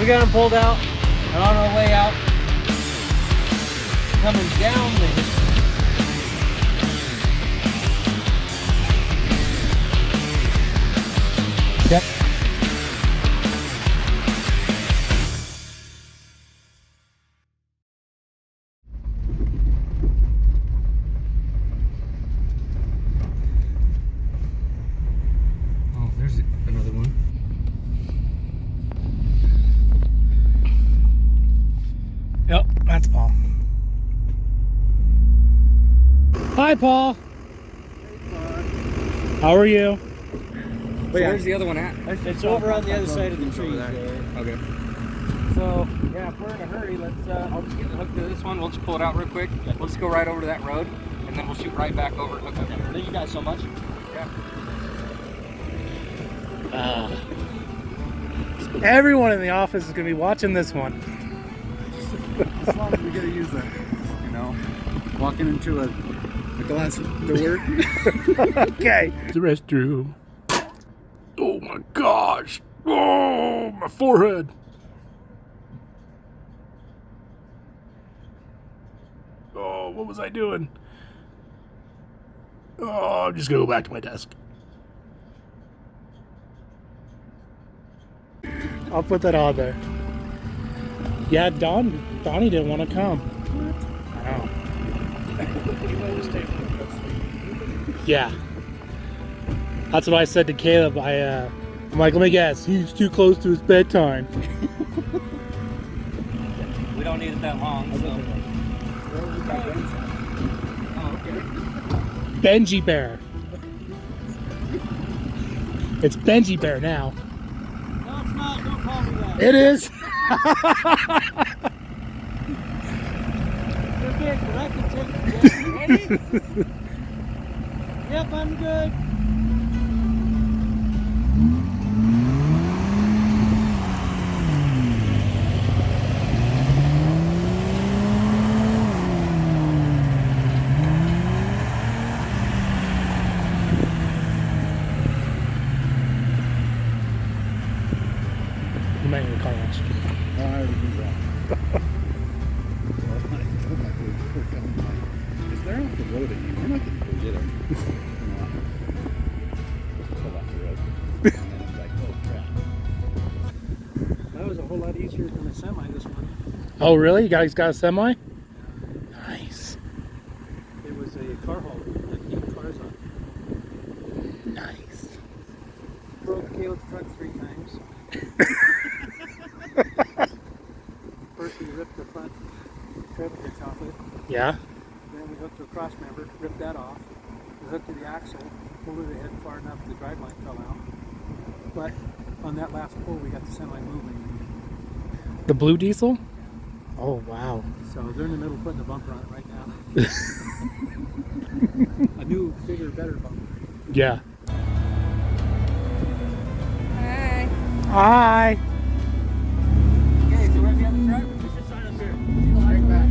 we got them pulled out, and on our way out, coming down the hill. Yep. Oh, there's another one. Yep, that's Paul. Hi, Paul. How are you? So where's the other one at? It's over on the other side of the trees there. Okay. So, yeah, if we're in a hurry, let's, I'll just get hooked to this one. We'll just pull it out real quick. We'll just go right over to that road, and then we'll shoot right back over and hook up. Thank you guys so much. Yeah. Everyone in the office is going to be watching this one. As long as we get to use it, you know, walking into a glass door. Okay. The restroom. Oh my gosh. Oh, my forehead. Oh, what was I doing? Oh, I'm just going to go back to my desk. I'll put that on there. Yeah, Donnie didn't want to come. I know. Yeah. That's what I said to Caleb. I'm like, let me guess, he's too close to his bedtime. We don't need it that long, so. Oh, okay. Benji Bear. It's Benji Bear now. No, it's not. Don't call me that. It is. You're big, but I can take it. Ready? Yep, I'm good. You might need a car wash. I already do that. If they're off the road at you, we're not going to go get them. Pull off the road. And then it's like, oh crap. That was a whole lot easier than the semi this morning. Oh, really? You guys got a semi? Nice. It was a car haul that kept cars on. Nice. Broke Caleb's truck 3 times. First we ripped the front travel hitch off it. Yeah? Then we hooked to a cross member, ripped that off. We hooked to the axle, pulled it ahead far enough the drive line fell out. But on that last pull we got the semi moving. The blue diesel? Oh, wow. So they're in the middle putting the bumper on it right now. A new, bigger, better bumper. Yeah. Hey. Hi. Okay, so where's the other truck? We should sign up here. Straight back.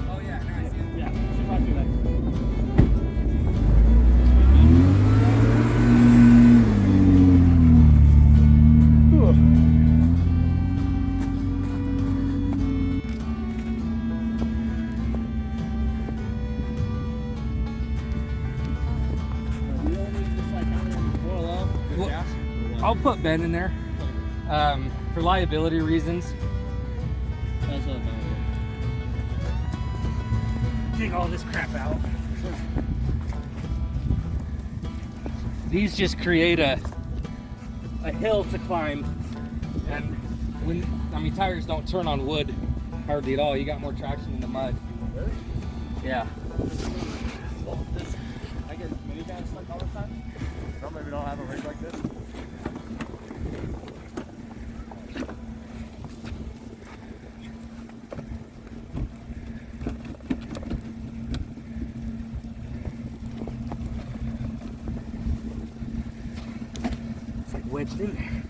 Oh yeah, nice. Yeah, we should probably do that. I'll put Ben in there for liability reasons. Dig all this crap out. These just create a hill to climb, and tires don't turn on wood hardly at all. You got more traction in the mud. Really? Yeah. Well, I get minivans stuck all the time. Don't maybe don't have a rig like this. It's like wedged in there.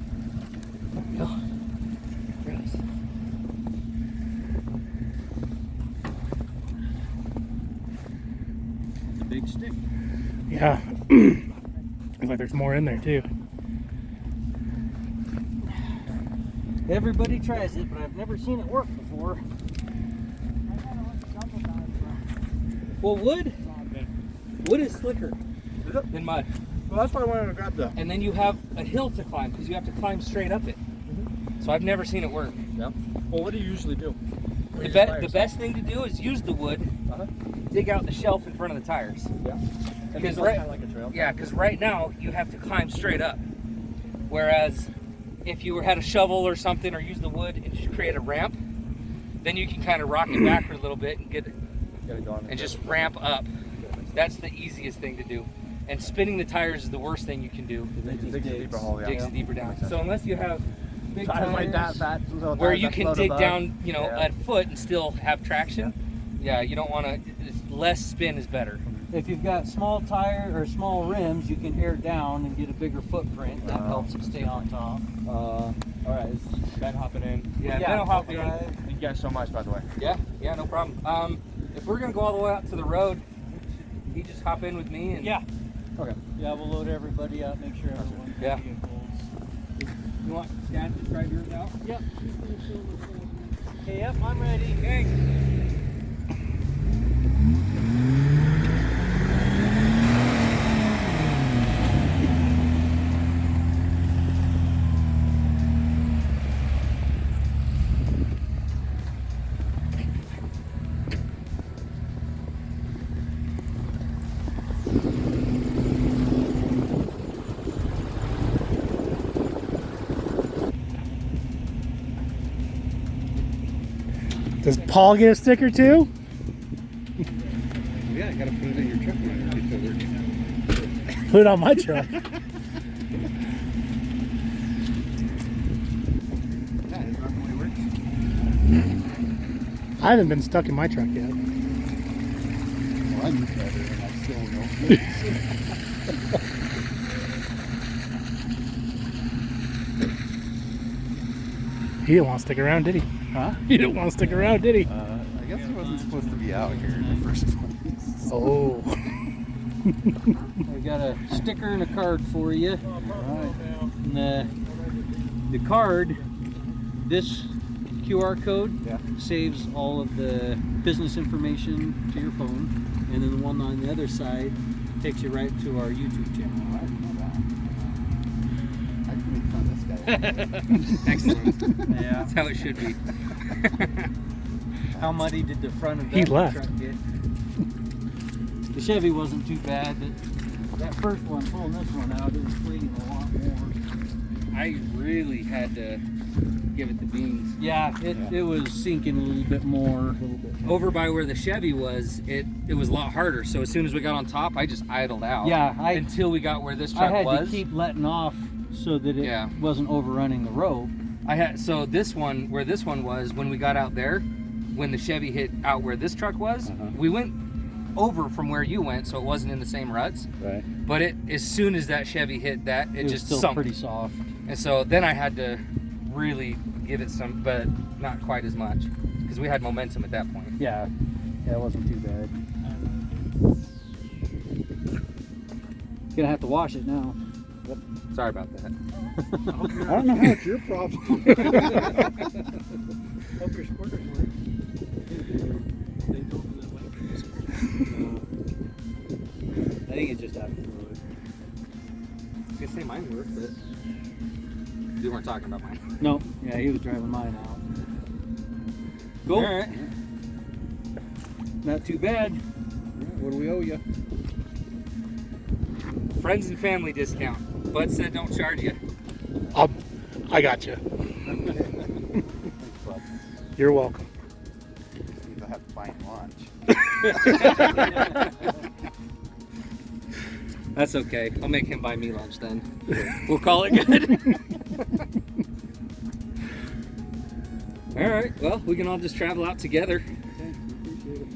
There we go. Gross. It's a big stick. Yeah. Looks like there's more in there too. Everybody tries it, but I've never seen it work before. Well, wood is slicker than mud. Well, that's why I wanted to grab that. And then you have a hill to climb because you have to climb straight up it. So I've never seen it work. Yeah. Well, what do you usually do? The best thing to do is use the wood, dig out the shelf in front of the tires. Yeah. And Because kind of like a trail. Yeah, because right now you have to climb straight up. Whereas if you had a shovel or something or use the wood and just create a ramp, then you can kind of rock it backward a little bit and get it going and just ramp up. That's the easiest thing to do. And spinning the tires is the worst thing you can do. Digs a deeper hole, yeah. Digs it deeper down. So unless you have big Tires like that tires fat, so where tires you that can float dig above. down, you know, a foot and still have traction, yeah, you don't want to. Less spin is better. If you've got small tire or small rims, you can air down and get a bigger footprint. That helps it stay on top. All right, is Ben hopping in? Yeah, Ben will hop in. Thank you guys so much, by the way. Yeah, no problem. If we're gonna go all the way out to the road, he just hop in with me and Okay. Yeah, we'll load everybody up, make sure everyone's Yeah. vehicles. You want Dad to drive yours out? Yep. Okay, yep, I'm ready. Okay. Does Paul get a sticker too? Yeah, I gotta put it in your truck Put it on my truck. Yeah, is that the way it works? I haven't been stuck in my truck yet. Well, I'm better and I still know. He didn't want to stick around, did he? Huh? He didn't want to stick around, did he? I guess he wasn't supposed to be out here in the first place. Oh. I got a sticker and a card for you. Alright. And the card, this QR code saves all of the business information to your phone, and then the one on the other side takes you right to our YouTube channel. I can make fun of this guy. Excellent. Yeah. That's how it should be. How muddy did the front of He that left. truck get? The Chevy wasn't too bad, but that first one, pulling this one out, it was cleaning a lot more. I really had to give it the beans. Yeah, it was sinking a little bit more. Over by where the Chevy was, it was a lot harder. So as soon as we got on top, I just idled out. Yeah, until we got where this I truck had was. to keep letting off so that it wasn't overrunning the road. So this one, where this one was, when we got out there, when the Chevy hit out where this truck was, we went over from where you went, so it wasn't in the same ruts. Right. But as soon as that Chevy hit that, it was just still sunk. pretty soft. And so then I had to really give it some, but not quite as much, because we had momentum at that point. Yeah, it wasn't too bad. Gonna have to wash it now. Sorry about that. I don't know how it's your problem. Hope your squirters work. I think it's just out of fluid. I was gonna say mine worked, but you weren't talking about mine. No, yeah, he was driving mine out. Cool. All right. Not too bad. What do we owe you? Friends and family discount. Bud said don't charge you. I got you. You're welcome. You'll have to buy him lunch. That's okay. I'll make him buy me lunch then. We'll call it good. All right. Well, we can all just travel out together. Okay, appreciate it.